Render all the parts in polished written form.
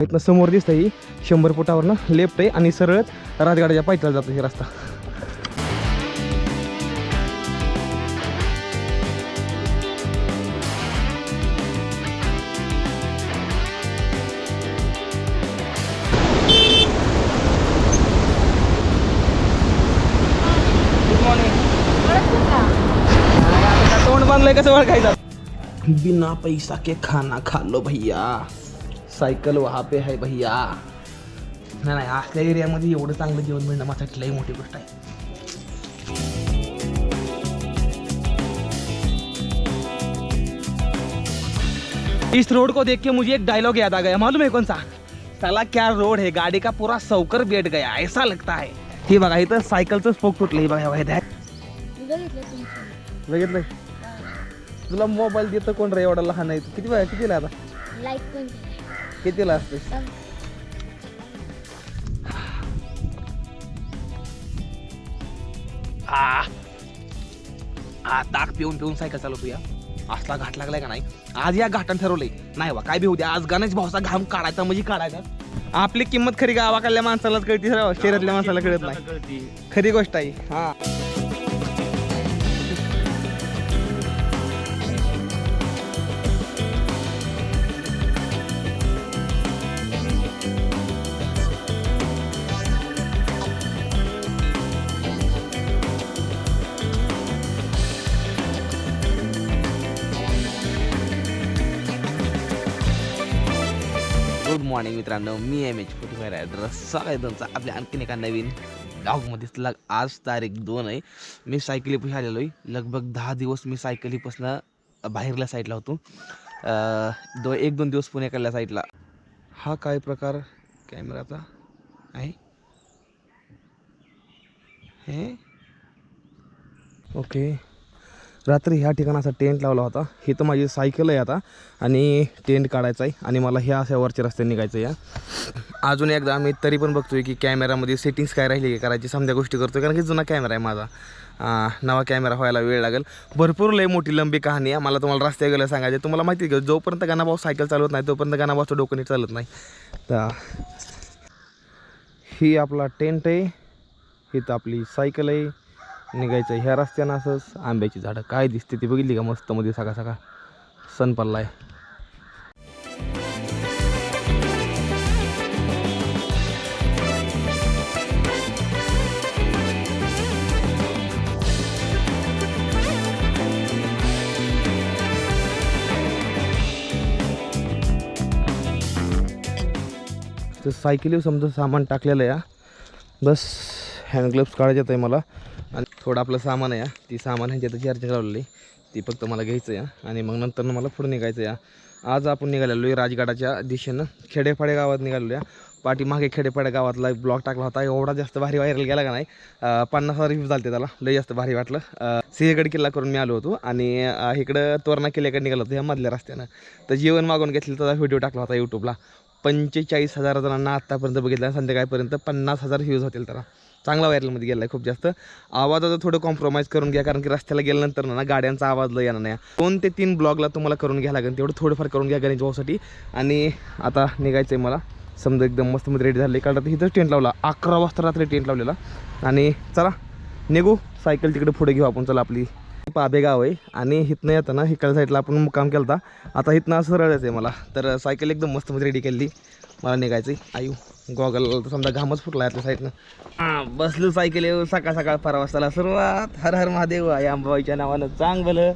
इथनं समोर दिसतं ही 100 फुटावरनं लेफ्ट आहे आणि सरळ राजगडाच्या पायथ्याला जातो हे रस्ता. तोंड बांधलंय कसं ओळखायचं. बिना पैसा के खाना खा लो भैया, सायकल वहा पे है भैया. नाही असल्या एरियामध्ये एवढं चांगलं जेवण मिळणं माझ्यासाठी लई मोठी गोष्ट आहे. इस रोड को देख के मुझे एक डायलॉग याद आ गया, मालूम है कौन सा? साला क्या रोड है, गाड़ी का पूरा सौकर बैठ गया ऐसा लगता है. हे बघा इथं सायकलचं स्पोक तुटलं. हे बघा बघितलंय. तुला मोबाईल देतं कोण रे एवढा लहान आहे? कितीला आता लाईक पण कितीला असते? ताक पिऊन पिऊन सायकल चालवतो या. असला घाट लागलाय का नाही. आज या घाटानं ठरवलंय नाही बा काय बी उद्या आज गणेश भाऊचा घाम काढायचा म्हणजे काढायचा. आपली किंमत खरी गावाकडल्या माणसालाच कळती, शहरातल्या माणसाला कळत नाही. खरी गोष्ट आहे. हा गुड मॉर्निंग मित्रांनो, मी MH45 रायडर. सकाळी तुमचा आपल्या आणखीन एका नवीन ब्लॉगमध्ये. आज तारीख 2 आहे. मी सायकलीपाशी आलेलो आहे. लगभग 10 दिवस मी सायकलीपासून बाहेरल्या साईडला होतो. 1-2 दिवस पुण्याकडल्या साईडला. हा काय प्रकार कॅमेराचा आहे हे? ओके. रात्री ह्या ठिकाणाचा टेंट लावला होता. ही तर माझी सायकल आहे आता आणि टेंट काढायचा आहे आणि मला ह्या अशा वरच्या रस्त्याने निघायचं आहे. अजून एकदा मी तरी पण बघतोय की कॅमेरामध्ये सेटिंग्स काय राहिली करायची, समजा गोष्टी करतोय कारण की जुना कॅमेरा आहे माझा. नवा कॅमेरा व्हायला वेळ लागेल. भरपूर लय मोठी लंबी कहाणी आहे. मला तुम्हाला रस्त्यावर गेलं सांगायचं. तुम्हाला माहिती आहे की जोपर्यंत गाणाभाऊ सायकल चालवत नाही तोपर्यंत गाणाभाऊचं डोकं नीट चालत नाही. तर ही आपला टेंट आहे, ही तर आपली सायकल आहे. निघायचं ह्या रस्त्यानं असंच. आंब्याची झाडं काय दिसते ती बघितली का मस्त मध्ये सकाळ सकाळ सन पडलाय. तर सायकलीवर समजा सामान टाकलेलं आहे. बस हँड ग्लोव्स काढायचे आहे मला आणि थोडं आपलं सामान आहे. ती सामान ह्याच्यात चार्ज लावलेली ती फक्त मला घ्यायचं आहे आणि मग नंतर मला पुढे निघायचं आहे. आज आपण निघालेलो आहे राजगडाच्या दिशेनं. खेडेपाडे गावात निघालेलो आहे. पाठीमागे खेडेपाडे गावातला एक ब्लॉग टाकला होता. एवढा जास्त भारी व्हायरल गेला का नाही. 50,000 व्ह्यूज झाले त्याला. लय जास्त भारी वाटलं. सिंहगड किल्ला करून मी आलो होतो आणि इकडं तोरणा किल्ल्याकडे निघालो होतो ह्या मधल्या रस्त्यानं. तर जेवण मागून घेतलं त्याचा व्हिडिओ टाकला होता यूट्यूबला. 45,000 जणांना आत्तापर्यंत बघितलं. संध्याकाळपर्यंत 50,000 व्ह्यूज होतील त्याला. चांगला व्हायरलमध्ये गेला आहे खूप जास्त. आवाजाचं थोडं कॉम्प्रोमाइज करून घ्या कारण की रस्त्याला गेल्यानंतर ना गाड्यांचा आवाज लय येणार नाही. 2 ते 3 ब्लॉगला तुम्हाला करून घ्या लागेल. तेवढं थोडंफार करून घ्या गणेश भाऊसाठी. आणि आता निघायचं आहे मला. समजा एकदम मस्त मध्ये रेडी झाले. कारण आता इथंच टेंट लावला. 11 वाजता रात्री टेंट लावलेला. आणि चला निघू. सायकल तिकडे पुढे घेऊ आपण. चला आपली पाबे गाव आहे आणि इथनं येताना इकडच्या साईडला आपण मुक्काम केला होता. आता इथनं असं रळायचं आहे मला. तर सायकल एकदम मस्त मध्ये रेडी केली. मला निघायचं आहे. आयु गॉगल समजा घामच फुटला आपल्या साईडनं. बसलो सायकल येऊ. सकाळ सकाळ परवासाला सुरुवात. हर हर महादेव आई अंबाबाईच्या नावानं चांगलं.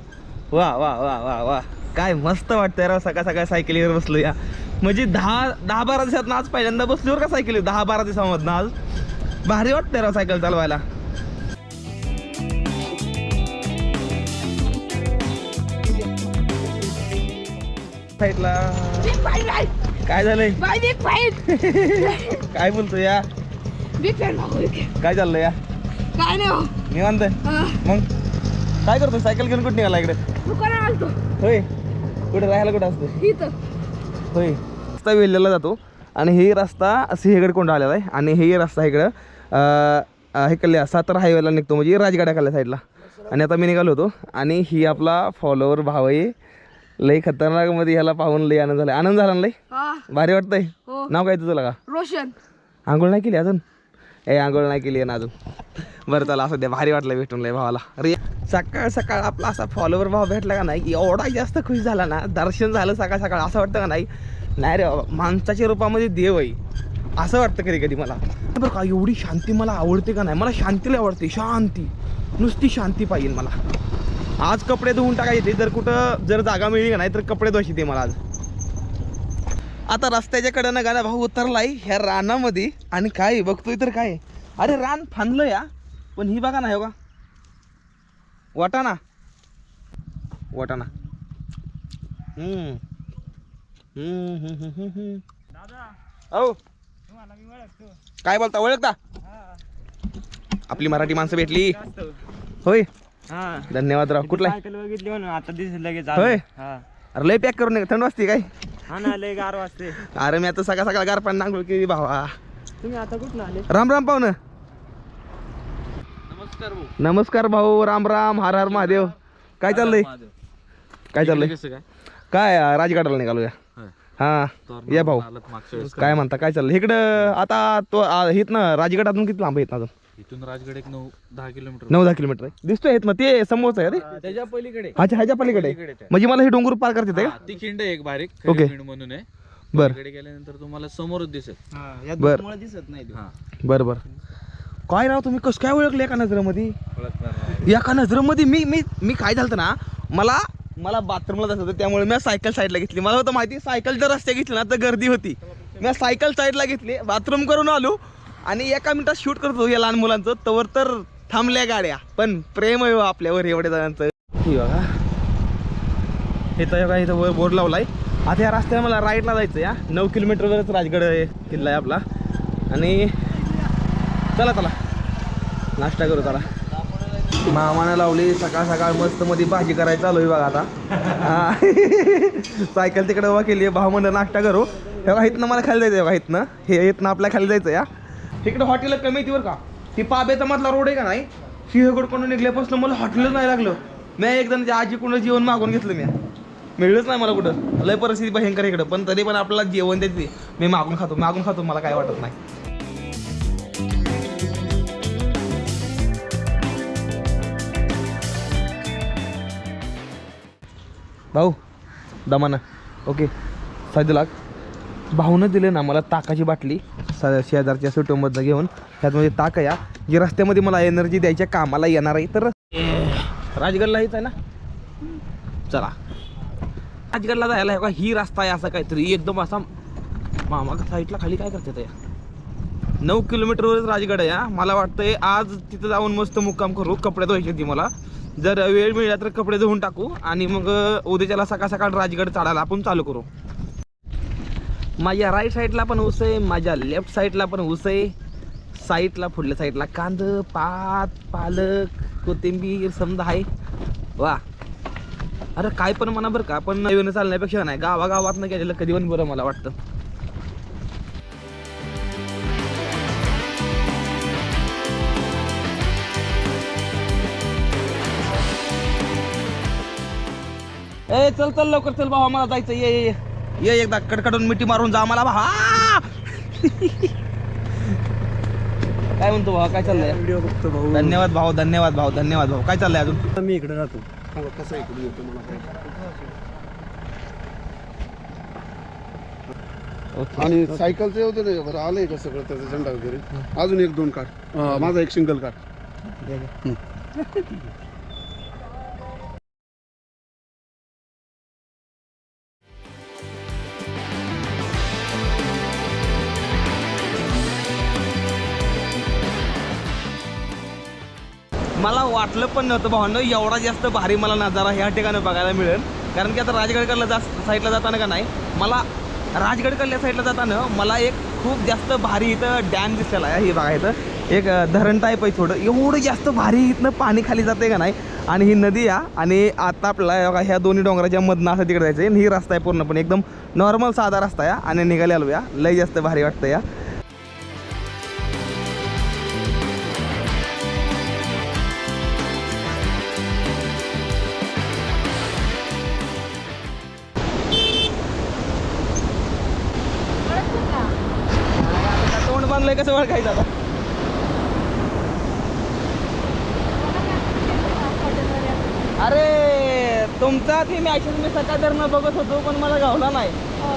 वा वा वा वा वा काय मस्त वाटतंय राव. सकाळ सकाळ सायकलीवर बसलो या. म्हणजे 10-12 दिवसात आज पहिल्यांदा बसलो का सायकली. 10-12 दिवसामधनं आज भारी वाटतंय राव सायकल चालवायला. साईडला काय झालंय काय बोलतो या. काय चाललंय या. काय नाही निवांत. मग काय करतो सायकल घेऊन कुठे निघाला इकडे. होय कुठे राहायला कुठं असतं होय. रस्ता वेल्ल्याला जातो आणि हे रस्ता सिंहगड कोंडा आलेला आहे आणि हे रस्ता इकडं हे कल्ल्या सातारा हायवेला निघतो म्हणजे राजगडाखाल्या साईडला. आणि आता मी निघालो होतो आणि ही आपला फॉलोवर भाव आहे लई खतरनाक मध्ये ह्याला पाहून लई आनंद झाला. आनंद झाला ना लई? हा भारी वाटतंय. हो नाव काय तुझं का? रोशन. आंघोळ नाही केली अजून? आंघोळ नाही केली ना अजून. बरं चला असं द्या, भारी वाटलं भेटून लय भावाला. अरे सकाळ सकाळ आपला असा फॉलोवर भाव भेटला का नाही, एवढा जास्त खुश झाला ना. दर्शन झालं सकाळ सकाळ, असं वाटतं का नाही नाही रे बाबा माणसाच्या रूपामध्ये देव आहे असं वाटतं कधी कधी मला. बरं का एवढी शांती मला आवडते का नाही, मला शांतीला आवडते. शांती, नुसती शांती पाहिजे मला. आज कपडे धुवून टाकायचे, जर कुठं जर जागा मिळली का नाही तर कपडे धुवायचे ते मला आज. आता रस्त्याच्या कडेनं गाणं भाऊ उतरलाय ह्या रानामध्ये आणि काय बघतोय तर काय, अरे रान फांदलं या. पण ही बघा ना, हे बघा वाटाणा वाटाणा. हो काय बोलता, ओळखता? आपली मराठी माणसं भेटली होय. धन्यवाद राव. कुठला बघितली म्हणून आता दिसत लगेच. होय. अरे लय पॅक करून थंड वाजते काय? हा ना, लय गार वाजते. अरे मी आता सकाळ सकाळ गार पाणी नांगोळ केली भावा. तुम्ही आता कुठून आले? राम राम पाहुणं. नमस्कार भाऊ. नमस्कार भाऊ, राम राम, हर हर महादेव. काय चाललंय? काय चाललंय? काय राजगडाला निघालूया. हा या भाऊ. काय म्हणता, काय चाललंय इकडं? आता तो हेत ना राजगड अजून किती लांब येत ना? अजून इथून राजगड एक 9-10 किलोमीटर. 9-10 किलोमीटर आहे. दिसतोय येत ना ते समोरच आहे रे. त्याच्या पलीकडे. अच्छा ह्याच्या पलीकडे आहे. म्हणजे मला हे डोंगर पार करते का? ती खिंड आहे एक बारीक. ओके. खिंड म्हणून आहे. बर तिकडे गेल्यानंतर तुम्हाला समोरच दिसेल. बर दिसत नाही. बर बर. काय राव तुम्ही कसं काय ओळखले एका नजरेमध्ये? एका नजरेमध्ये मी मी मी काय झालं ना, मला बाथरूमला जायचं होतं त्यामुळे मी सायकल साईडला घेतली. मला होतं माहिती सायकल जर रस्त्या घेतली ना तर गर्दी होती. मी सायकल साईडला घेतली, बाथरूम करून आलो आणि एका मिनिटात शूट करत होतो या लहान मुलांचं. तवर तर थांबल्या गाड्या. पण प्रेम आहे आपल्यावर एवढ्या जणांचं. ही बघा इथं बघा, इथं वर बोर्ड लावलाय. आता या रस्त्याला मला राईटला जायचं या. 9 किलोमीटरवरच राजगड किल्ला आहे आपला. आणि चला चला नाश्ता करू. चला मामानं लावली सकाळ सकाळ मस्त मध्ये भाजी करायला चालू आहे बघा. आता सायकल तिकडे उभा केली. भाऊ म्हणलं नाश्ता करू. हे बघा इथनं मला खाली जायचं आहे. बघा इथनं आपल्या खाली जायचं या. इकडे हॉटेल कमी येते बरं का. ती पाब्याचा मधला रोड आहे का नाही, सिंहगडकडून निघल्यापासून मला हॉटेलच नाही लागलं. मी एकदा आजी कोणाला जेवण मागून घेतलं. मिळलंच नाही मला कुठं. लय परिस्थिती भयंकर इकडं, पण तरी पण आपल्याला जेवण देते. मी मागून खातो मला काय वाटत नाही. भाऊ दमाना ओके. 7 लाख भाऊनं दिले ना मला ताकाची बाटली शेजारच्या सुटोमधनं घेऊन. त्यातमध्ये ताक या जी रस्त्यामध्ये मला एनर्जी द्यायच्या कामाला येणार आहे. तर राजगडला हेच आहे ना. चला राजगडला जायला आहे का, ही रस्ता आहे असा काहीतरी एकदम असा. मामा साईडला खाली काय करतात या? 9 किलोमीटरवरच राजगड आहे. मला वाटतंय आज तिथं जाऊन मस्त मुक्काम करू. कपडे धुवायचे ती मला, जर वेळ मिळाला तर कपडे धुवून टाकू आणि मग उद्याच्याला सकाळ सकाळ राजगड चढायला आपण चालू करू. माझ्या राईट साईडला पण ऊस आहे, माझ्या लेफ्ट साईडला पण ऊस आहे. साईडला पुढल्या साईडला कांद, पालक, कोथिंबीर समजा आहे. वा अरे काय पण म्हणा बरं का, पण नवीन चालण्यापेक्षा नाही गावागावात न गेलेलं कधी पण बरं मला वाटतं. चल चल लवकर चल भावा, मला जायचं. ये एकदा कडकडून मिठी मारून जा मला भावा. काय म्हणतो भाऊ, काय चाललंय? व्हिडिओ बघतो भाऊ. धन्यवाद भाऊ, धन्यवाद भाऊ, धन्यवाद भाऊ. काय चाललंय अजून? मी इकडे राहतो. कसं इकडे येतो मला आणि सायकलचं येऊ दे ना. बरं आलंय का सगळं त्याचा झेंडा वगैरे? अजून 1-2 काढ. माझा एक सिंगल काढ. मला वाटलं पण नव्हतं भावांनो एवढा जास्त भारी मला नजारा ह्या ठिकाणी बघायला मिळेल. कारण की आता राजगडकडल्या साईडला जाताना का नाही, मला राजगडकडल्या साईडला जाताना मला एक खूप जास्त भारी इथं डॅम दिसलेला आहे. हे बघा इथं एक धरण टाईप आहे थोडं. एवढं जास्त भारी इथनं पाणी खाली जाते का नाही. आणि ही नदी या आणि आता आपल्याला बघा ह्या दोन्ही डोंगराच्या मधनं असं तिकडे जायचं आहे. आणि ही रस्ता आहे पूर्णपणे एकदम नॉर्मल साधा रस्ता या. आणि निघाले आलो या. लय जास्त भारी वाटतं या. बांधलंय कसं ओळखायचं आता? अरे तुमचा ते मॅसेज मी सकाळधरनं बघत होतो पण मला गावला नाही.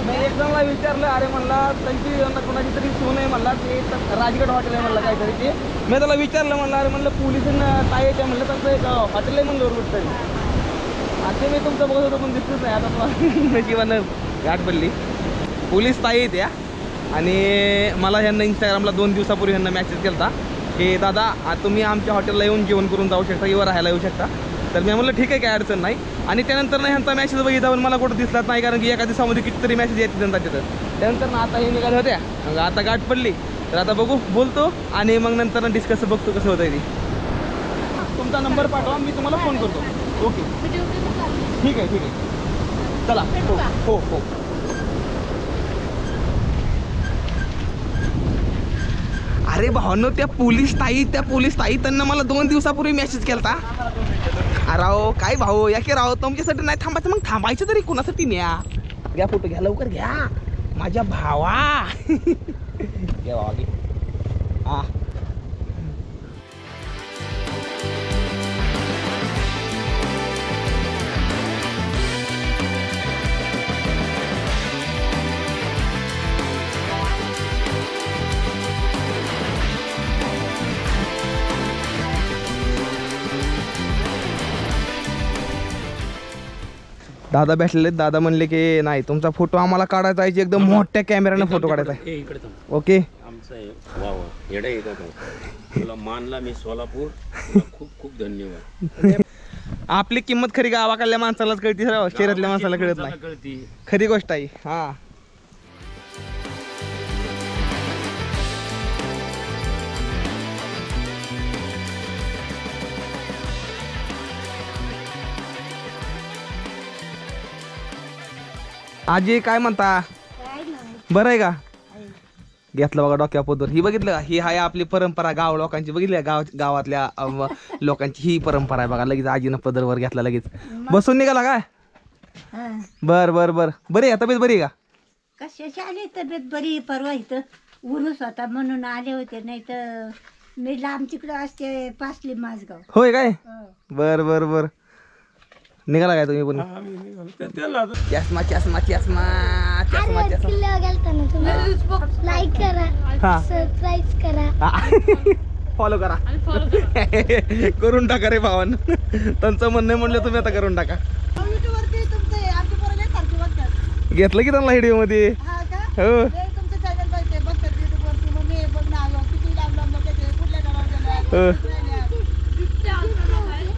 मी एक जणाला विचारलं, अरे म्हणला त्यांची कोणाची तरी सून आहे म्हणला, ते राजगड हॉटेल आहे म्हणलं काहीतरी ते. मी त्याला विचारलं म्हणलं, अरे म्हणलं पोलिसांना काय येते म्हणलं, त्यांचं एक हॉटेल आहे म्हणलं कुठतरी. आता मी तुमचं बघत होतो पण दिसतच नाही. आता तुम्हाला जीवानं गाठ पडली. पोलीस ताई आहेत या आणि मला ह्यांना इंस्टाग्रामला 2 दिवसापूर्वी ह्यांना मॅसेज केला होता की दादा तुम्ही आमच्या हॉटेलला येऊन जेवण करून जाऊ शकता किंवा राहायला येऊ शकता. तर मी म्हणलं ठीक आहे, काय अडचण नाही. आणि त्यानंतर ना ह्यांचा मॅसेज बघितला पण मला कुठं दिसलाच नाही, कारण की एका दिवसामध्ये कितीतरी मॅसेज येते त्यांचा तिथं. त्यानंतर ना आता हे निघाले होत्या, मग आता गाठ पडली. तर आता बघू, बोलतो आणि मग नंतर ना डिस्कस बघतो कसं होतं ते. तुमचा नंबर पाठवा, मी तुम्हाला फोन करतो. ओके ठीक आहे, ठीक आहे, चला. हो हो हो. अरे भावनो, त्या पोलीस ताई त्यांना मला 2 दिवसापूर्वी मेसेज केला होता. राव काय भाऊ, या की राव तुमच्यासाठी नाही थांबायचं, मग थांबायचं तरी कुणासाठी? न्या घ्या फोटो, घ्या लवकर घ्या माझ्या भावा. घ्या भावा घे. हा दादा भेटलेले. दादा म्हणले की नाही, तुमचा फोटो आम्हाला काढायचा आहे, एकदम मोठ्या कॅमेऱ्याने फोटो काढायचा आहे. ओके. आमचं आहे. वा वा, येडा आहे का काय? तुला मानला मी सोलापूर, तुला खूप खूप धन्यवाद. आपली किंमत खरी गावाकडल्या माणसालाच कळती, शहरातल्या माणसाला कळत नाही. कळती. खरी गोष्ट आहे. हा आजी काय म्हणता? बरं आहे का? घेतलं बघा डोक्या पदर. ही बघितलं का? ही आहे आपली परंपरा गाव लोकांची. बघितली गावातल्या लोकांची ही परंपरा आहे बघा. लगेच आजीनं पदरवर घेतला लगेच. बसून निघाला काय? बर बर बर. बरी आहे तब्येत? बरी आहे का? कशाची आली तब्येत बरी? परवा इथं उरूस होता म्हणून आले होते, नाही तर मी लांब तिकडं असते, पासली माझगाव. होय काय? बर बर बर. निघाला काय तुम्ही पण? चष्मा चष्मा चष्मा चष्मा चष्मा. लाईक करा, हा सबस्क्राईब करा, फॉलो करा. करून टाका रे भावान. त्यांचं म्हणणं म्हणलं तुम्ही आता करून टाका. घेतलं की त्यांना व्हिडिओ मध्ये. हो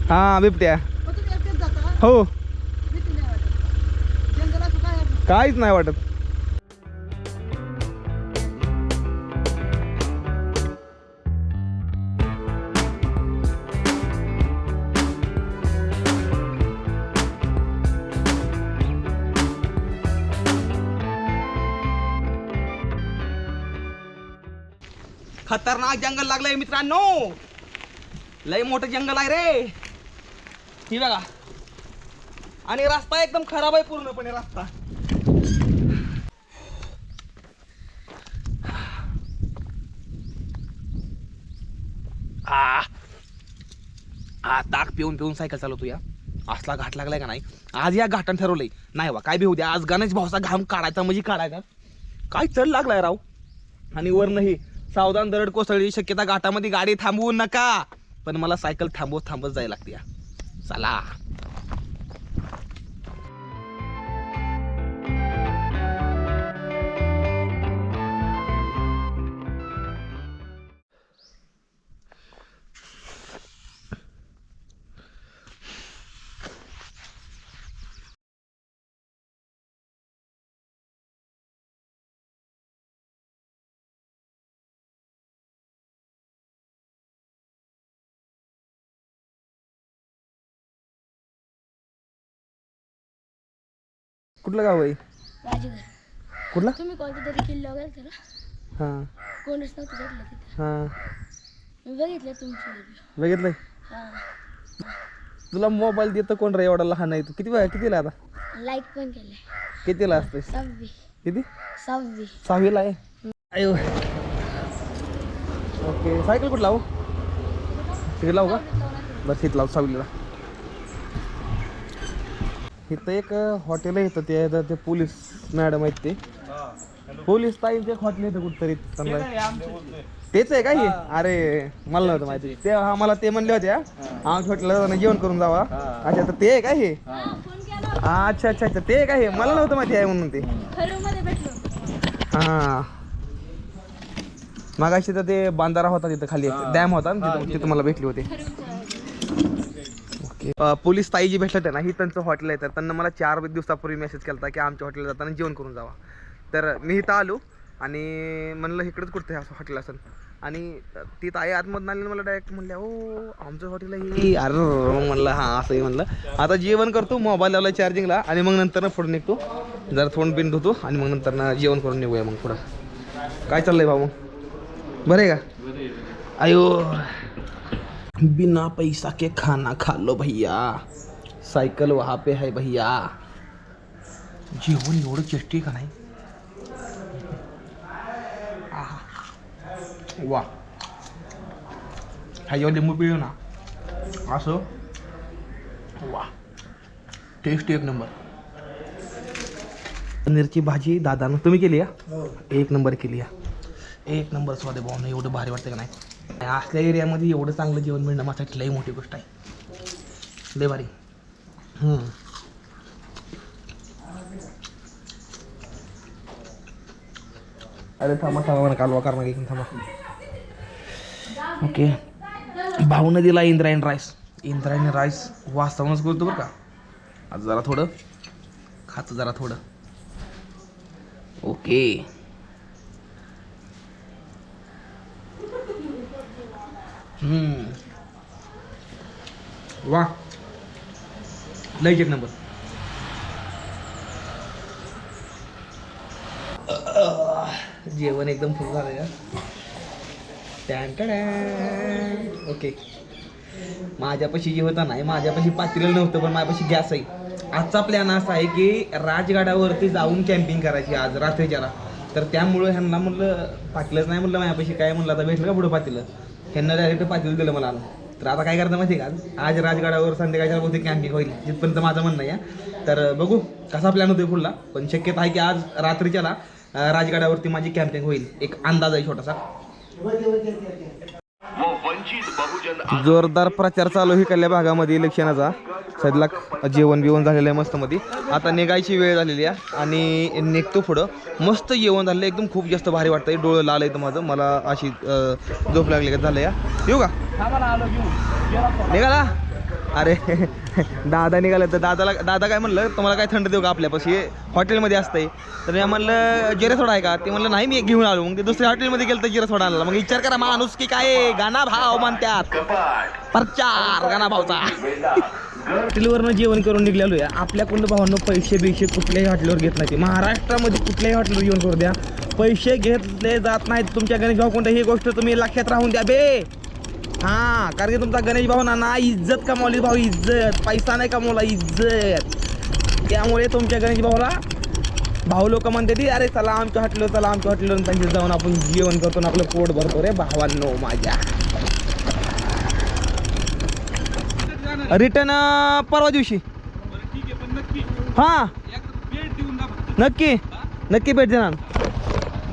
हा बिबट्या. हो काहीच नाही वाटत. खतरनाक जंगल लागलंय मित्रांनो, लय मोठं जंगल आहे रे. ही बघा, आणि रस्ता एकदम खराब आहे पूर्णपणे रस्ता. ताक पिऊन पिऊन सायकल चालवतो या. असला घाट लागलाय का नाही. आज या घाटान ठरवलंय नाही बा काय बी होऊ द्या, आज गणेश भाऊचा घाम काढायचा म्हणजे काढायचा. काय चढ लागलाय राव. आणि वरनंही सावधान, दरड कोसळण्याची शक्यता, घाटामध्ये गाडी थांबवू नका. पण मला सायकल थांबवत जायला लागते या. चला. कुठलं गाव आहे? राजगड. कुठला? तुम्ही कोणत्या तरी किल्ला गेलता ना, हां कोणच नव्हतं चढलं तिथं. हां मी बघितलं तुमची व्हिडिओ. बघितलंय. हा, तुला मोबाईल देतं कोण रे? एवढा लहान आहे तू. कितीला आता? लाईक पण केलंय. कितीला असतोय? 6वी. किती? 6वी. 6वीला आहे. अयो ओके सायकल कुठं लावू तिकडे लावू का बरं सीट लावू सावलीला. इथं एक हॉटेल आहे इथं ते पोलीस मॅडम आहेत ते पोलीस ताईंचे एक हॉटेल येतं कुठतरी तेच आहे का हे अरे मला नव्हतं माहिती ते मला ते म्हणले होते आमच्या हॉटेलला जेवण करून जावा. अच्छा तर ते आहे का हे अच्छा अच्छा अच्छा ते आहे का हे मला नव्हतं माहिती आहे म्हणून ते हां मागाशी तर ते बांधारा होता तिथं खाली डॅम होता ना तिथं मला भेटले होते. ओके पोलीस ताई जी भेटलं होते ना ही त्यांचं हॉटेल आहे तर त्यांना मला 4 दिवसापूर्वी मेसेज केला होता की आमच्या हॉटेलला जाताना जेवण करून जावा. तर मी इथं आलो आणि म्हणलं इकडंच कुठं हे हॉटेल असेल आणि ती ताई आतमधून आली मला डायरेक्ट म्हणल्या हो आमचं हॉटेल आहे अरे म्हणलं हां असंही म्हणलं. आता जेवण करतो मोबाईल लावला चार्जिंगला आणि मग नंतर पुढे निघतो जरा थोडं बिन धुतो आणि मग नंतर जेवण करून निघूया. मग पुढं काय चाललंय भाऊ बरं आहे का आयो बिना पैसा के खाना खा लो भैया सायकल वहाँ पे है भैया. जेवण एवढं चेष्टी का नाही वा ह्याच्यावर लिंबू पिळू ना असं वा टेस्ट एक नंबर. पनीरची भाजी दादानं तुम्ही केली आहे एक नंबर केली आहे एक नंबर स्वाद आहे भाऊ एवढं भारी वाटतं का नाही. असल्या एरियामध्ये एवढं चांगलं जेवण मिळणं माझ्यासाठी लई मोठी गोष्ट आहे लई भारी. अरे थांबा थांबा कालवा करणार की थांबा. ओके भाऊनं दिला इंद्रायणी राईस वाचतावूनच करतो बरं का. आज जरा थोडं खातं जरा थोडं. ओके वा लई एक नंबर. जेवण एकदम फुल झालं का ओके. माझ्यापाशी जे होता नाही माझ्यापाशी पातेलं नव्हतं पण माझ्यापाशी गॅस आहे. आजचा प्लॅन असा आहे की राजगडावरती जाऊन कॅम्पिंग करायची आज रात्रीच्याला. तर त्यामुळं ह्यांना म्हणलं पातेलंच नाही म्हणलं माझ्यापाशी काय म्हणलं आता भेटलं का पुढं पातेलं ह्यांना डायरेक्ट पातेलं दिलं मला. तर आता काय करतं माहिती आहे का आज राजगडावर संध्याकाळच्या बहुतेक कॅम्पिंग होईल जिथपर्यंत माझं म्हणणं आहे. तर बघू कसा प्लॅन होतोय पुढला पण शक्यता आहे की आज रात्रीच्याला राजगडावरती माझी कॅम्पिंग होईल एक अंदाज आहे छोटासा. जोरदार प्रचार चालू आहे इकडल्या भागामध्ये इलेक्शनाचा. सध्याला जेवण बिवण झालेलं आहे मस्त मध्ये. आता निघायची वेळ झालेली आहे आणि निघतो पुढं. मस्त जेवण झालेलं एकदम खूप जास्त भारी वाटतंय. डोळं लाल येतं माझं मला अशी झोप लागली का झालं या येऊ का निघाला. अरे दादा निघाला तर दादा काय म्हणलं तुम्हाला काय थंड देऊ का आपल्यापाशी हॉटेलमध्ये असतंय. तर मी म्हणलं जिरा सोडा आहे का ते म्हणलं नाही मी घेऊन आलो. मग ते दुसऱ्या हॉटेलमध्ये गेलं तर जिरा सोडा आणला. मग विचार करा माणूस की काय गाणा भाव म्हणतात प्रचार गाणा भावचा. हॉटेलवरनं जेवण करून निघलेलो आहे. आपल्याकडून भावांनो पैसे बिशे कुठल्याही हॉटेलवर घेत नाही. महाराष्ट्रामध्ये कुठल्याही हॉटेलवर जेवण करू द्या पैसे घेतले जात नाहीत. तुमच्या गणेश भाऊ कोणत्या ही गोष्ट तुम्ही लक्षात राहून द्या बे. हां कारण की तुमचा गणेश भाऊ ना इज्जत कमावली भाऊ इज्जत पैसा नाही कमवला इज्जत. त्यामुळे तुमच्या गणेश भाऊला भाऊ लोक म्हणते ती अरे चला आमच्या हॉटेलवर त्यांच्यात जाऊन आपण जेवण करतो आपलं पोट भरतो रे भावांनो माझ्या. रिटर्न परवा दिवशी हां नक्की भेट देणार.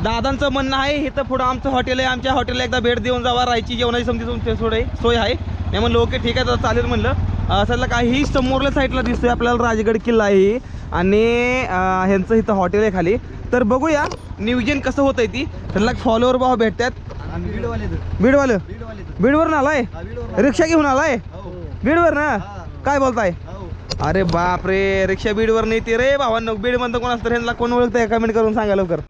दादांचं म्हणणं आहे इथं पुढं आमचं हॉटेल आहे आमच्या हॉटेलला एकदा भेट देऊन जावा राहायची जेवणाची समजी तुमची सोय आहे. मी म्हणलं ओके ठीक आहे तर चालेल म्हणलं. असं काही समोरल्या साईडला दिसतोय आपल्याला राजगड किल्ला आहे आणि ह्यांचं इथं हॉटेल आहे खाली. तर बघूया नियोजन कसं होतं आहे ती. त्यांना फॉलोवर भाव भेटतात. बीडवर ना आलाय रिक्षा घेऊन आलाय बीडवर ना काय बोलताय. अरे बाप रे रिक्षा बीडवर नाही ती रे भावांनो. बीड म्हणतं कोण असतं ह्यांना कोण ओळखतंय कमेंट करून सांगा लवकर.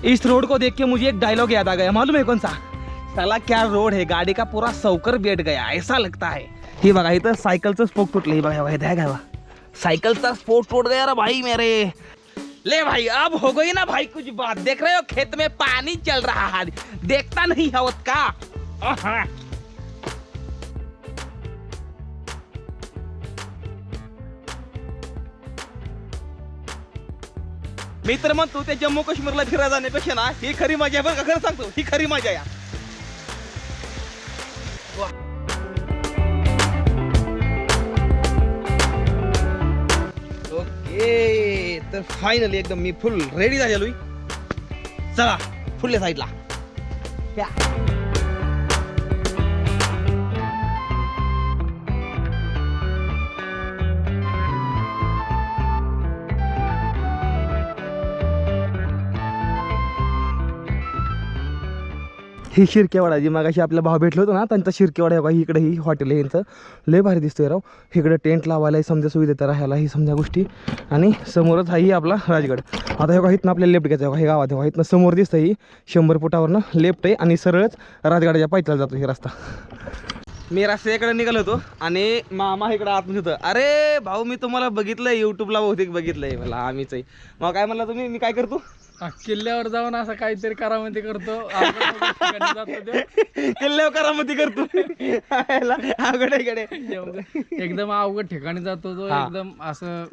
इस रोड को देख के मुझे एक डायलॉग याद आ गया मालूम है कौन सा. साला क्या रोड है गाड़ी का पूरा सौकर बैठ गया ऐसा लगता है. हे बघा इथं सायकलचं स्पोक तुटलं. हे बघा सायकलचा स्पोक टूट गया रे भाई मेरे. ले भाई अब हो गई ना भाई कुछ बात, देख रहे हो खेत में पानी चल रहा है, देखता नहीं होत का। आहा। मी तर म्हणतो त्या जम्मू काश्मीरला फिरायला जाण्यापेक्षा ना ही खरी मजा आहे बरं का, खरं सांगतो ही खरी मजा आहे। ओके तर फायनली एकदम मी फुल रेडी झालेलो, चला फुल्ल्या साईडला। ही शिरकेवाडा जी मागाशी आपला भाव भेटलो होतो ना, त्यांचा शिरकेवाडा आहे बघा, इकडे ही हॉटेल आहे यांचं, लय भारी दिसतोय राव। इकडे टेंट लावायला समजा सुविधा तर राहायला ही समजा गोष्टी, आणि समोरच आहे आपला राजगड। आता हे बघा इथनं आपल्याला लेफ्ट घ्यायचं आहे, हे गावात आहे इथनं समोर दिसतं ही 100 फुटावरनं लेफ्ट आहे आणि सरळच राजगडाच्या पायथ्याला जातो हे रस्ता। मी रस्त्याकडे निघालो होतो आणि मामा इकडे आतमध्ये होतं, अरे भाऊ मी तुम्हाला बघितलंय यूट्यूबला, बहुतेक बघितलंय मला, आम्हीच आहे। मग काय म्हणला तुम्ही, मी काय करतो किल्ल्यावर जाऊन असं काहीतरी करामती करतो किल्ल्यावर करामती करतो अवघड एकदम अवघड ठिकाणी जातो तो, एकदम असं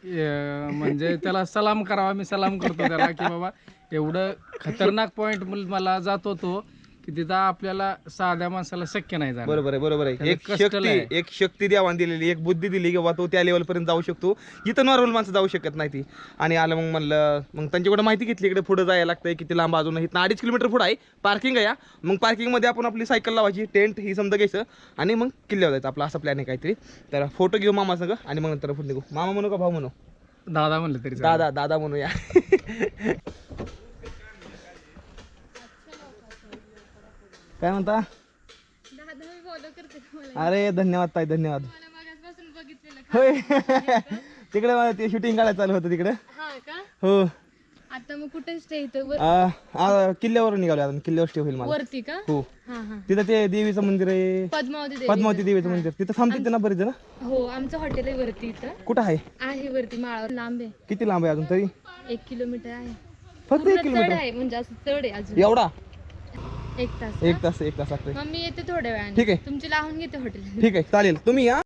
म्हणजे त्याला सलाम करावा, मी सलाम करतो त्याला की बाबा एवढं खतरनाक पॉइंट मला जातो तो की तिथं आपल्याला साध्या माणसाला शक्य नाही जाणं। बरोबर आहे, बरोबर आहे। एक कष्ट शक्ती, लय. एक शक्ती देवाने दिलेली, एक बुद्धी दिली किंवा तो त्या लेवल पर्यंत जाऊ शकतो जिथं नॉर्मल माणसं जाऊ शकत नाही ती। आणि आलं मग म्हणलं, मग त्यांच्याकडे माहिती घेतली, इकडे पुढे जायला लागतंय किती लांब, अजून इथं 2.5 किलोमीटर पुढे आहे पार्किंग आहे। मग पार्किंगमध्ये आपण आपली सायकल लावायची, टेंट ही समजा घ्यायचं आणि मग किल्ल्यावर जायचं, आपला असा प्लॅन आहे काहीतरी। तर फोटो घेऊ मामा संग आणि मग नंतर पुढे निघू। मामा म्हणू का भाऊ म्हणू? दादा म्हणलं तरी चालेल. दादा, दादा म्हणूया। काय म्हणता? अरे धन्यवाद ताई, धन्यवाद। होय तिकडे मला ते शूटिंग काढायला चालू होतं तिकडे। हो आता मग कुठे स्टे इथं किल्ल्यावर निघालो, आता किल्ल्यावर स्टे होईल मला। वरती का? हो हा हा. तिथं ते देवीचं मंदिर आहे, पद्मावती देवी. पद्मावती देवीचं मंदिर, तिथं थांबते ना बरेच जण। हो आमचं हॉटेल आहे वरती इथं कुठं आहे? आहे वरती माळावर, लांब आहे, किती लांब आहे अजून तरी? 1 किलोमीटर आहे, फक्त 1 पूर्ण चढ किलोमीटर? आहे म्हणजे असं चढ आहे अजून एवढा? 1 तास. 1 तास, 1 तास लागतंय। मग मी येते थोड्या वेळाने, ठीक आहे. तुमची लावून घेते हॉटेल। ठीक आहे चालेल, तुम्ही या।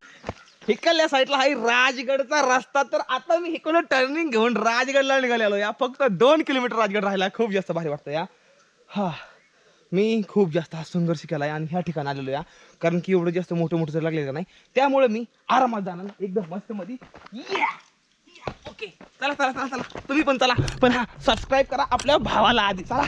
हिकडल्या साईडला आहे राजगडचा रस्ता, तर आता मी इकडून टर्निंग घेऊन राजगडला निघालेलो या। फक्त 2 किलोमीटर राजगड राहिला, खूप जास्त भारी वाटतं या। हा मी खूप जास्त हा संघर्ष केला आहे आणि ह्या ठिकाणी आलेलो या, कारण की एवढं जास्त मोठं मोठं जर लागले का नाही, त्यामुळे मी आरामात जाणार एकदम मस्त मध्ये। ओके चला चला चला चला, तुम्ही पण चला, पण हा सबस्क्राईब करा आपल्या भावाला आधी, चला।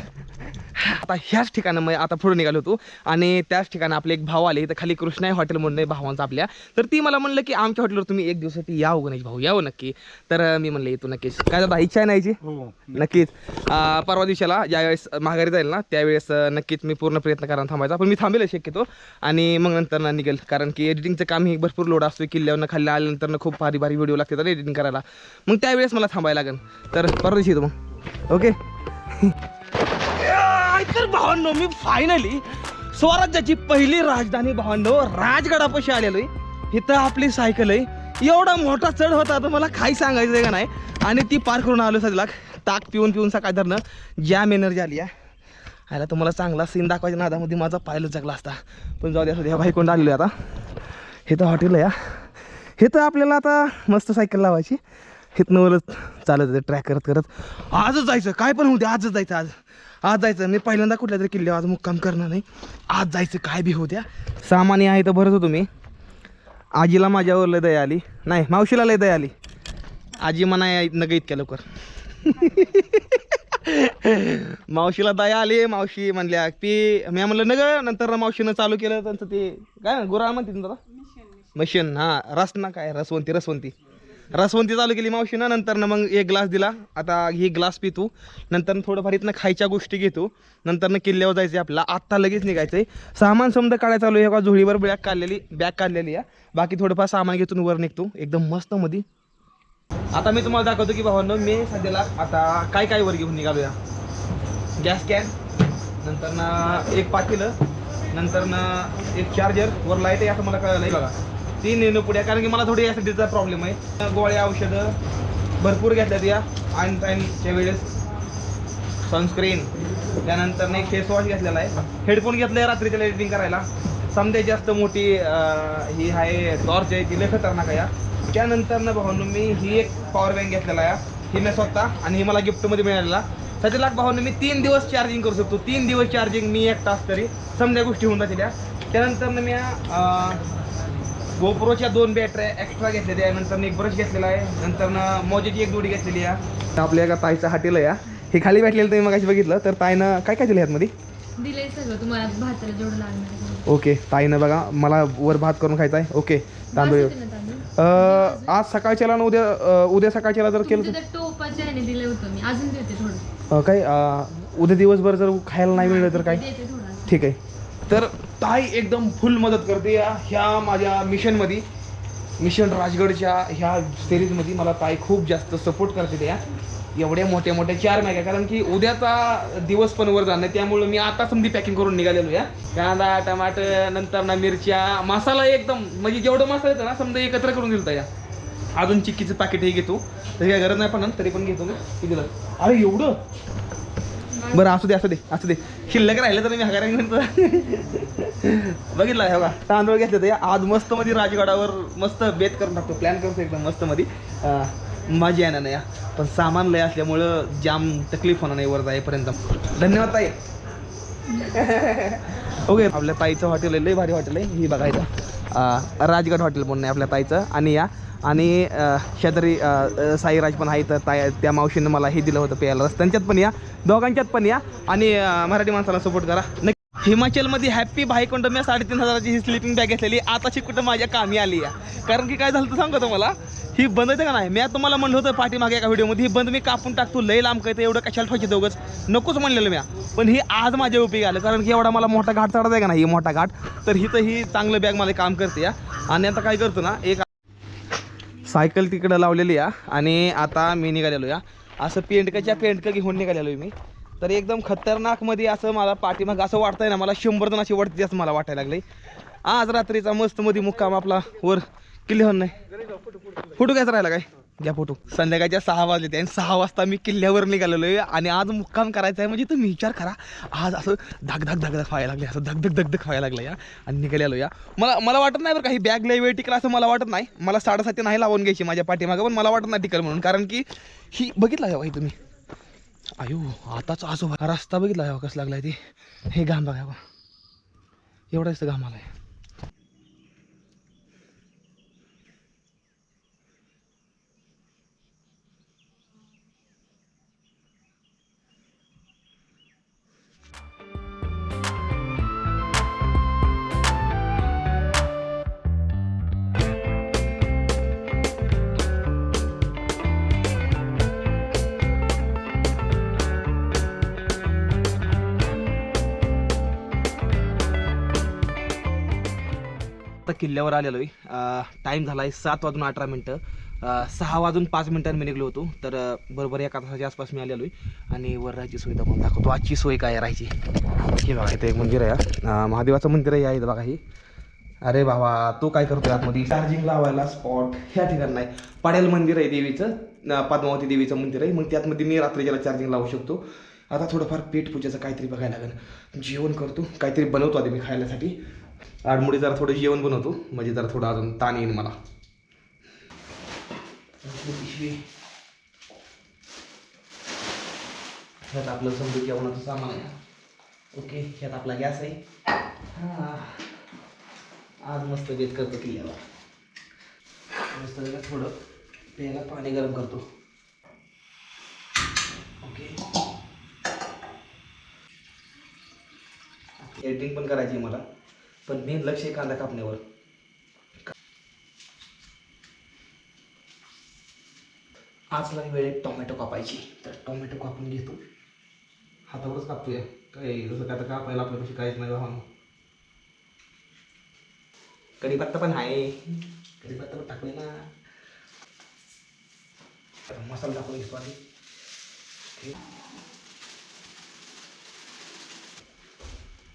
आता ह्याच ठिकाणी मग आता पुढे निघालो होतो आणि त्याच ठिकाणी आपले एक भाऊ आले, इथं खाली कृष्णा हॉटेल म्हणून आहे भावांचं आपल्या, तर ती मला म्हणलं की आमच्या हॉटेलवर तुम्ही एक दिवसासाठी यावं गणेश भाऊ, यावं नक्की। तर मी म्हणलं येतो नक्कीच, काय दादा इच्छा आहे नाहीची? नक्कीच। परवा दिवसाला ज्यावेळेस माघारी जाईल ना त्यावेळेस नक्कीच मी पूर्ण प्रयत्न करायला थांबायचा, पण मी थांबेल शक्यतो आणि मग नंतर ना निघेल, कारण की एडिटिंगचं काम ही भरपूर लोड असतो, किल्ल्यावरनं खाली आल्यानंतर खूप भारी भारी व्हिडिओ लागते तर एडिटिंग करायला, मग त्यावेळेस मला थांबायला लागेल। तर परवा दिवशी येतो मग, ओके। तर भावांनो मी फायनली स्वराज्याची पहिली राजधानी भावांनो राजगडापाशी आलेलो आहे। इथं आपली सायकल आहे, एवढा मोठा चढ होता तर मला काही सांगायचं आहे का नाही, आणि ती पार करून आलो सध्याला, ताक पिऊन पिऊन सकाळी धरणं जॅम एनर्जी आली आहे। आयला तुम्हाला चांगला सीन दाखवायच्या नादामध्ये माझा पायलच जगला असता, पण जाऊ द्या सध्या भाई कोण आलेलो आहे आता। हे तर हॉटेल आहे, हे तर आपल्याला आता मस्त सायकल लावायची, इथनं वरच चालत होते ट्रॅक करत करत। आजच जायचं, काय पण होऊ द्या, आजच जायचं, आज जायचं। मी पहिल्यांदा कुठल्या तरी किल्ल्यावर आज मुक्काम करणार नाही, आज जायचं काय बी होत्या। सामान्य आहे तर भरत होतो मी, आजीला माझ्यावर लय दया आली, नाही मावशीला लय दया आली, आजी म्हणा नग इतक्या लवकर। मावशीला दया आली, मावशी म्हणल्या की मी म्हणलं नग, नंतर मावशीनं चालू केलं त्यांचं ते काय गुराळ म्हणते ना मशीन, हां रसना काय रसवंती चालू केली मावशीनं, नंतर मग 1 ग्लास दिला, आता ही ग्लास पितो, नंतर थोडंफार इथनं खायच्या गोष्टी घेतो, नंतर किल्ल्यावर जायचं आपल्याला, आत्ता लगेच निघायचं आहे। सामान समजा काढायला चालू आहे, झोळीवर बॅग काढलेली आहे, बाकी थोडंफार सामान घेतून वर निघतो एकदम मस्त मध्ये। आता मी तुम्हाला दाखवतो की भावांनो मी सध्याला आता काय काय वर घेऊन निघालो या। गॅस कॅन, नंतर ना एक पातेलं, नंतर ना एक चार्जर, वर लाईट आहे असं मला कळलं नाही बघा, 3 नेणं पुड्या, कारण की मला थोडी ॲसिडिटीचा प्रॉब्लेम आहे, गोळ्या औषधं भरपूर घेतल्यात या। टाईमच्या वेळेस सनस्क्रीन, त्यानंतर एक फेस वॉश घेतलेला आहे, हेडफोन घेतले आहे रात्रीच्या एडिटिंग करायला, समजा जास्त मोठी ही आहे टॉर्च आहे, ती लय खतरनाक आहे. त्यानंतर ना भावांनो मी ही एक पॉवर बँक घेतलेला आहे, ही मी स्वतः, आणि ही मला गिफ्टमध्ये मिळालेला. त्याच्याला भावांनो मी 3 दिवस चार्जिंग करू शकतो. 3 दिवस चार्जिंग, मी 1 तास तरी समजा गोष्टी होऊन जातील. त्यानंतर ना मी गोप्रोच्या 2 बॅटऱ्या एक्स्ट्रा घेतलेल्या आहे, नंतर एक ब्रश घेतलेला आहे, नंतर ना मोजेची एक जोडी घेतलेली आहे. आपल्या एका ताईचा हॉटेल आहे, हे खाली भेटलेलं तुम्ही मगाशी बघितलं. तर ताईनं काय काय दिलं ह्यातमध्ये? दिलंय सगळं तुम्हाला भाताला जेवढं लागणार आहे. ओके, ताईनं बघा मला वर भात करून खायचा आहे. ओके, तांदूळ बास होते ना तांदूळ? आज सकाळच्याला आणि उद्या सकाळच्याला जर केलं तुमच्या त्या टोपाच्या ह्याने दिलं होतं मी, अजून देते थोडं. तर काय उद्या दिवसभर जर खायला नाही मिळलं तर काय? देते थोडं. ठीक आहे. तर ताई एकदम फुल मदत करते ह्या माझ्या मिशनमध्ये, मिशन राजगडच्या ह्या सिरीजमध्ये मला ताई खूप जास्त सपोर्ट करते त्या एवढ्या मोठ्या 4 मॅग्या, कारण की उद्याचा दिवस पण वर जाणार, त्यामुळे मी आता समधी पॅकिंग करून निघालेलो या. कांदा, टमाटर, नंतर ना मिरच्या, मसाला एकदम म्हणजे जेवढं मसाला येतं ना समजा एकत्र करून दिलता या. अजून चिक्कीचं पॅकेटही घेतो, तरी काय गरज नाही पण तरी पण घेतो मी. किती दिलं? अरे एवढं? बरं असू दे, शिल्लक राहिलं तर मी हगारा म्हणतो. बघितलं हे बघा, तांदूळ घेतले तर आज मस्त मध्ये राजगडावर मस्त बेत करून टाकतो, प्लॅन करतो एकदम मस्त मध्ये. माझी येणार नाही पण सामान लय असल्यामुळं जाम तकलीफ होणार नाही वर जाईपर्यंत. धन्यवाद ताई. ओके, आपल्या ताईचं हॉटेल आहे, लय भारी हॉटेल आहे. ही बघायचं राजगड हॉटेल म्हणून आहे आपल्या ताईचं. आणि शेजारी साईराज पण आहे, तर त्या मावशीनं मला हे दिलं होतं प्यायला रस, त्यांच्यात पण या, दोघांच्यात पण या, आणि मराठी माणसाला सपोर्ट करा. हिमाचलमध्ये हॅप्पी भाईकुंड मी 3,500ची ही स्लिपिंग बॅग घेतलेली, आताची कुठं माझ्या कामी आली आहे. कारण की काय झालं तर सांगतो तुम्हाला, ही बंद येते का नाही, मी तुम्हाला म्हणलं होतं पाठीमागे एका व्हिडिओमध्ये, ही बंद मी कापून टाकतो, लय लांब काय तर एवढं कशाला ठेवायची दोघंच, नकोच म्हणलेलं मी. पण ही आज माझ्या उपयोगी आलं, कारण की एवढा मला मोठा घाट चढायचा आहे का नाही, ही मोठा घाट, तर ही चांगलं बॅग मला काम करते. आणि आता काय करतो ना, एक सायकल तिकडं लावलेली आणि आता मी निघालेलो असं पेंटकं घेऊन निघालेलो आहे मी. तर एकदम खतरनाकमध्ये असं मला पाठीमाग असं वाटतंय ना, मला 100 जण अशी वाटते असं मला वाटायला लागले. आज रात्रीचा मस्त मध्ये मुक्काम आपला वर किल्ल्यावर नाही. फोटो घ्यायचा राहिला काय? घ्या फोटो. संध्याकाळच्या 6 वाजले ते आणि 6 वाजता मी किल्ल्यावर निघालेलो आहे आणि आज मुक्काम करायचा आहे. म्हणजे तुम्ही विचार करा, आज असं धगधग व्हायला लागले, असं धगधग व्हायला लागलं आणि निघालेलो मला वाटत नाही बरं का ही बॅग लय वेळ टिकला असं मला वाटत नाही. मला 7:30 नाही लावून घ्यायची माझ्या पाठीमागं, पण मला वाटत नाही टिकल म्हणून, कारण की ही बघितला आहे तुम्ही. अयो आताच असं रस्ता बघितला आहे कसं लागलाय ते, हे घाम बघा एवढाच घाम आलाय. आता किल्ल्यावर आलेलो आहे. टाईम झाला आहे 7:18. 6:05 मी निघलो होतो. तर बरोबर 1 तासाच्या आसपास मी आलेलो आहे. आणि वर राहायची सुविधा पण दाखवतो, आजची सोय काय राहायची. हे बघा इथं एक मंदिर आहे, महादेवाचं मंदिर आहे इथं बघा. ही अरे बाबा तो काय करतोय आतमध्ये, चार्जिंग लावायला स्पॉट ह्या ठिकाणी नाही. पाडेल मंदिर आहे देवीचं, पद्मावती देवीचं मंदिर आहे. मग त्यातमध्ये मी रात्रीच्याला चार्जिंग लावू शकतो. आता थोडंफार पेट पूजेचं काहीतरी बघायला लागेल. जेवण करतो, काहीतरी बनवतो आधी मी खायलासाठी. आडमुडी जरा थोडं जेवण बनवतो, म्हणजे जरा थोडं अजून ताण येईल मला. ह्यात आपलं समजा जेवणाचं सामान आहे. ओके, ह्यात आपला गॅस आहे. आज मस्त बेत करतो किल्ल्यावर. मस्त थोडं प्यायला पाणी गरम करतो. ओके, एडिटिंग पण करायची मला, पण मेन लक्ष आहे कांदा कापण्यावर. आजला वेळ टोमॅटो कापायची, तर टोमॅटो कापून घेतो. हातावरच कापतोय, काय जसं काय तर कापायला आपल्यापाशी काहीच नाही भावा. कढीपत्ता पण आहे, कढीपत्ता पण टाकले ना. मसाला टाकून घेतो आधी.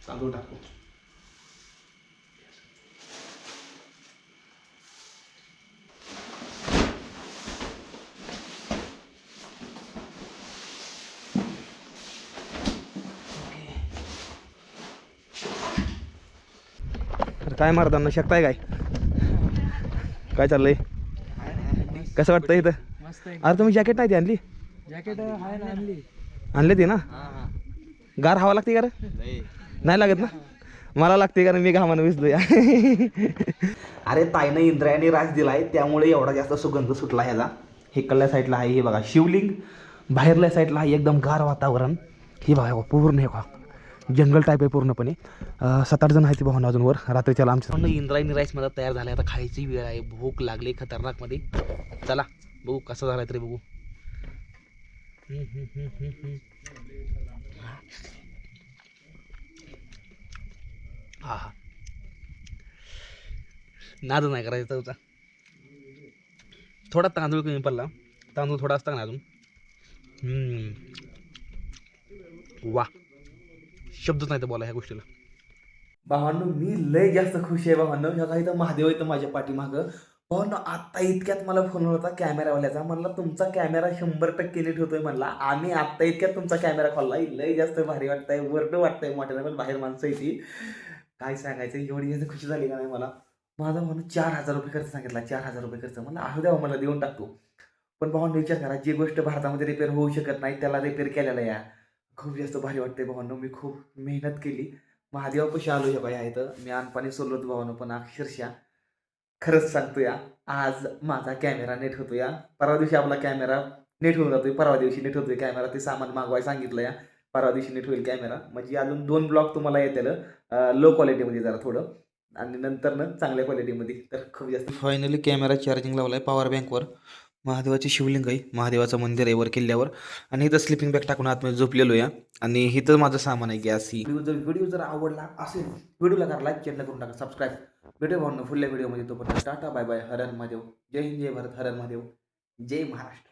तांदूळ टाकतो. काय मारताना शकताय काय काय चाललंय कसं वाटतं इथं मस्त आहे. अरे तुम्ही जॅकेट नाही ती आणली जॅकेट आहे ना आणली. आणले ती ना गार हवा लागते का रे नाही लागत ना मला लागते कारण मी घामानं विसलो या अरे ताईनं इंद्रायणी राज दिलाय त्यामुळे एवढा जास्त सुगंध सुटला ह्याला. इकडल्या साईडला आहे हे बघा शिवलिंग, बाहेरल्या साईडला आहे एकदम गार वातावरण. हे बघा पूर्ण हे बघा जंगल टाईप आहे पूर्णपणे. 7-8 जण आहेत भावना अजून वर रात्रीच्याला आमच्या इंद्रायणी राईस मध्ये तयार झाला. आता खायची वेळ आहे, भूक लागली खतरनाक मध्ये. चला बघू कसं झालाय तरी बघू. हा हा नाद नाही करायचा तुझा. थोडा तांदूळ कमी पडला, तांदूळ थोडा असता ना अजून. वा शब्दच नाही तर बोला ह्या गोष्टीला. भावांनो मी लय जास्त खुश आहे भावांनो. ह्या काही तर महादेव येतं माझ्या पाठीमागं. भावांनो आत्ता इतक्यात मला फोन होता कॅमेरावाल्याचा, म्हणला तुमचा कॅमेरा 100% नीट होतोय म्हणला. आम्ही आत्ता इतक्यात तुमचा कॅमेरा खोलला. लय जास्त भारी वाटतंय, वरड वाटतंय मोठ्यानं, पण बाहेर माणसं येते काय सांगायचं. एवढी जास्त खुशी झाली का नाही मला. माझा म्हणून 4000 रुपये खर्च सांगितला. 4000 रुपये खर्च म्हणलं असू द्या मला देऊन टाकतो. पण भावांनो विचार करा जी गोष्ट भारतामध्ये रिपेअर होऊ शकत नाही त्याला रिपेअर केलेला या खूप जास्त भारी वाटतंय भावांनो. मी खूप मेहनत केली, महादेवापाशी आलो ह्या बाई आहे तर मी अनपाणी सोडलो भावांनो. पण अक्षरशः खरंच सांगतो या आज माझा कॅमेरा नीट होतो या. परवा दिवशी आपला कॅमेरा नीट होऊन जातोय, परवा दिवशी नीट होतोय कॅमेरा. ते सामान मागवाय सांगितलं या, परवा दिवशी नीट होईल कॅमेरा. म्हणजे अजून 2 ब्लॉग तुम्हाला येतील लो क्वालिटीमध्ये जरा थोडं, आणि नंतर ना चांगल्या क्वालिटीमध्ये. तर खूप जास्त फायनली कॅमेरा चार्जिंग लावला आहे पॉवर बँकवर. महादेवाची शिवलिंग आहे, महादेवाचं मंदिर आहे वर किल्ल्यावर. आणि इथं स्लिपिंग बॅग टाकून आतमध्ये झोपलेलो या. आणि इथं माझं सामान आहे गॅस ही. व्हिडिओ जर आवडला असेल व्हिडिओला करा लाईक, चॅनल करून टाका सबस्क्राईब. भेटू भावना पुढल्या व्हिडिओमध्ये. तोपर्यंत टाटा बाय बाय. हर हर महादेव. जय हिंद, जय भारत, हर हर महादेव, जय महाराष्ट्र.